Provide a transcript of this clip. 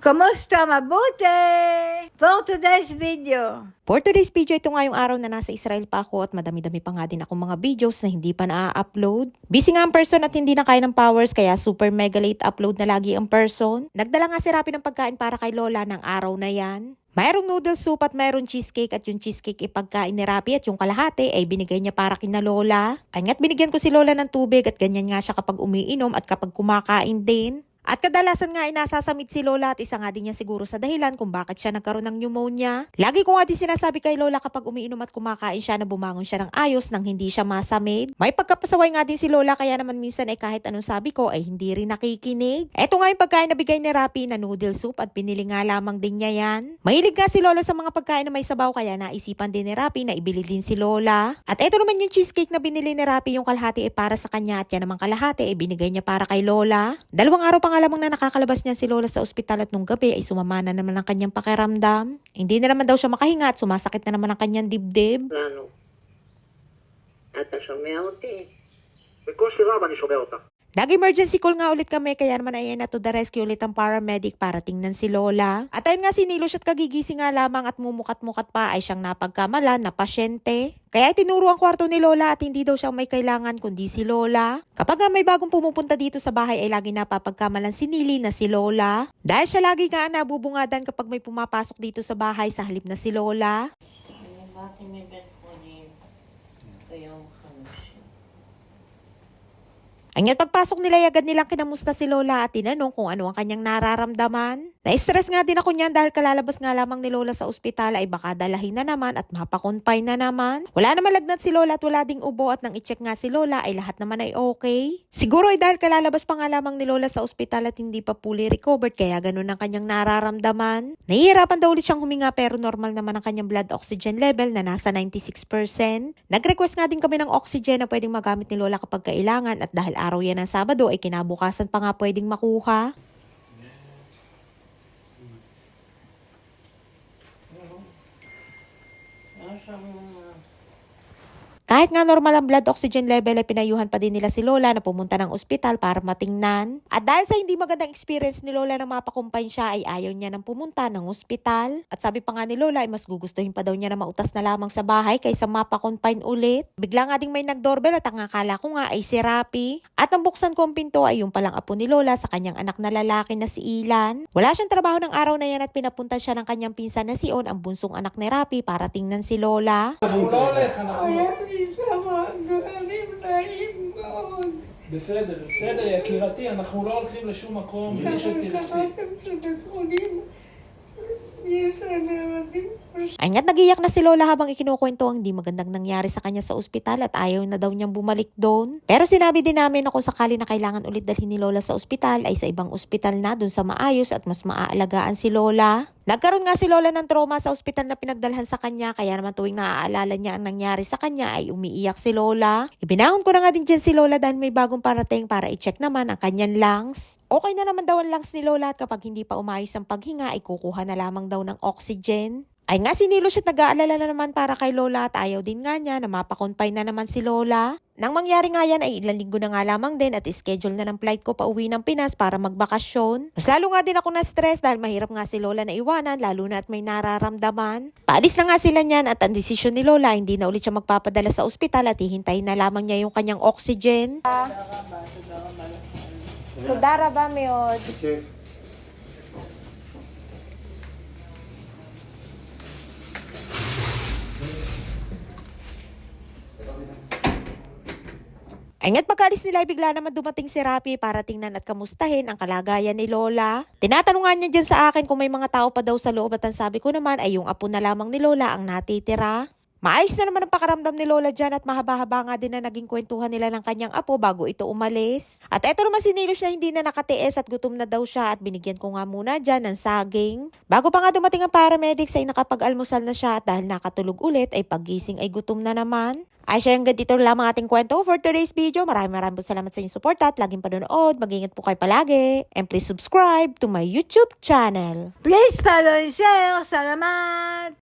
Kumusta? Mabuti! For today's video. For today's video, ito nga yung araw na nasa Israel pa ako at madami-dami pa nga din akong mga videos na hindi pa na-upload. Busy nga ang person at hindi na kaya ng powers kaya super mega late upload na lagi ang person. Nagdala nga si Rapi ng pagkain para kay Lola ng araw na yan. Mayroong noodle soup at mayroong cheesecake at yung cheesecake ipagkain ni Rapi at yung kalahati ay binigay niya para kina Lola. Angat binigyan ko si Lola ng tubig at ganyan nga siya kapag umiinom at kapag kumakain din. At kadalasan nga ay nasasamid si Lola at isa nga din niya siguro sa dahilan kung bakit siya nagkaroon ng pneumonia. Lagi ko nga din sinasabi kay Lola kapag umiinom at kumakain siya na bumangon siya ng ayos nang hindi siya masamid. May pagkapasaway nga din si Lola kaya naman minsan ay kahit anong sabi ko ay hindi rin nakikinig. Eto nga yung pagkain na bigay ni Rapi na noodle soup at pinili nga lamang din niya yan. Mahilig nga si Lola sa mga pagkain na may sabaw kaya naisipan din ni Rapi na ibili din si Lola. At eto naman yung cheesecake na binili ni Rapi, yung kalahati ay para sa kanya at yan naman kalahati ay binigay niya para kay Lola. Dalawang araw pa nga lamang na nakakalabas niya si Lola sa ospital at nung gabi ay sumama na naman ang kanyang pakiramdam. Hindi na naman daw siya makahinga at sumasakit na naman ang kanyang dibdib. לנו. אתה שומע אותי? בקושי רב אני שומע אותך. Nag-emergency call nga ulit kami kaya naman ayan na to the rescue ulit ang paramedic para tingnan si Lola. At ayun nga sinilo siya at kagigising nga lamang at mumukat-mukat pa ay siyang napagkamalan na pasyente. Kaya itinuro ang kwarto ni Lola at hindi daw siyang may kailangan kundi si Lola. Kapag nga may bagong pumupunta dito sa bahay ay lagi napapagkamalan si Nili na si Lola. Dahil siya lagi nga nabubungadan kapag may pumapasok dito sa bahay sa halip na si Lola. אני באתי מבית חולים ביום חמישי. Anyat pagpasok nila agad nilang kinamusta si Lola at tinanong kung ano ang kanyang nararamdaman. Na-stress nga din ako niyan dahil kalalabas nga lamang ni Lola sa ospital ay baka dalahin na naman at mapakonfine na naman. Wala naman lagnat si Lola at wala ding ubo at nang i-check nga si Lola ay lahat naman ay okay. Siguro ay dahil kalalabas pa nga lamang ni Lola sa ospital at hindi pa fully recovered kaya ganun ang kanyang nararamdaman. Nahihirapan daw ulit siyang huminga pero normal naman ang kanyang blood oxygen level na nasa 96%. Nag-request nga din kami ng oxygen na pwedeng magamit ni Lola kapag kailangan at dahil araw yan ng Sabado ay kinabukasan pa nga pwedeng makuha. Kahit nga normal ang blood oxygen level ay pinayuhan pa din nila si Lola na pumunta ng ospital para matingnan. At dahil sa hindi magandang experience ni Lola na mapakumpay siya ay ayaw niya nang pumunta ng ospital. At sabi pa nga ni Lola ay mas gugustuhin pa daw niya na mautas na lamang sa bahay kaysa mapakumpay ulit. Bigla nga ding may nag-doorbell at ang akala ko nga ay si Rapi. At nang buksan ko ang pinto ay yung palang apo ni Lola sa kanyang anak na lalaki na si Ilan. Wala siyang trabaho ng araw na yan at pinapunta siya ng kanyang pinsan na si On, ang bunsong anak ni Rapi, para tingnan si Lola. היה לי שם דברים נעים מאוד. בסדר, בסדר יקירתי, אנחנו לא הולכים לשום מקום בלי שתרצי. שמעתם שבית חולים יש להם ילדים Ay nga't nagiyak na si Lola habang ikinukwento ang di magandang nangyari sa kanya sa ospital at ayaw na daw niyang bumalik doon. Pero sinabi din namin na kung sakali na kailangan ulit dalhin ni Lola sa ospital ay sa ibang ospital na doon sa maayos at mas maaalagaan si Lola. Nagkaroon nga si Lola ng trauma sa ospital na pinagdalhan sa kanya kaya naman tuwing naaalala niya ang nangyari sa kanya ay umiiyak si Lola. Ibinahon ko na nga din dyan si Lola dahil may bagong parating para i-check naman ang kanyang lungs. Okay na naman daw ang lungs ni Lola at kapag hindi pa umayos ang paghinga ay kukuha na lamang daw ng oxygen. Ay nga sinilo siya at nag-aalala na naman para kay Lola at ayaw din nga niya na mapakonfine na naman si Lola. Nang mangyari nga yan ay ilang linggo na nga lamang din at schedule na ng flight ko pa uwi ng Pinas para magbakasyon. Mas lalo nga din ako na-stress dahil mahirap nga si Lola na iwanan lalo na at may nararamdaman. Paalis na nga sila niyan at ang desisyon ni Lola hindi na ulit siya magpapadala sa ospital at hihintayin na lamang niya yung kanyang oxygen. תודה רבה מאוד. Nga't pagkaalis nila ay bigla naman dumating si Rapi para tingnan at kamustahin ang kalagayan ni Lola. Tinatanong nga niya dyan sa akin kung may mga tao pa daw sa loob at ang sabi ko naman ay yung apo na lamang ni Lola ang natitira. Maayos na naman ang pakaramdam ni Lola dyan at mahaba-haba nga din na naging kwentuhan nila ng kanyang apo bago ito umalis. At eto naman si Nilos na hindi na nakatiis at gutom na daw siya at binigyan ko nga muna dyan ng saging. Bago pa nga dumating ang paramedics ay nakapag-almusal na siya at dahil nakatulog ulit ay paggising ay gutom na naman. Ay siya hanggang dito lamang ating kwento for today's video. Maraming po salamat sa inyong support at laging panonood. Mag-ingat po kayo palagi. And please subscribe to my YouTube channel. Please follow and share. Salamat!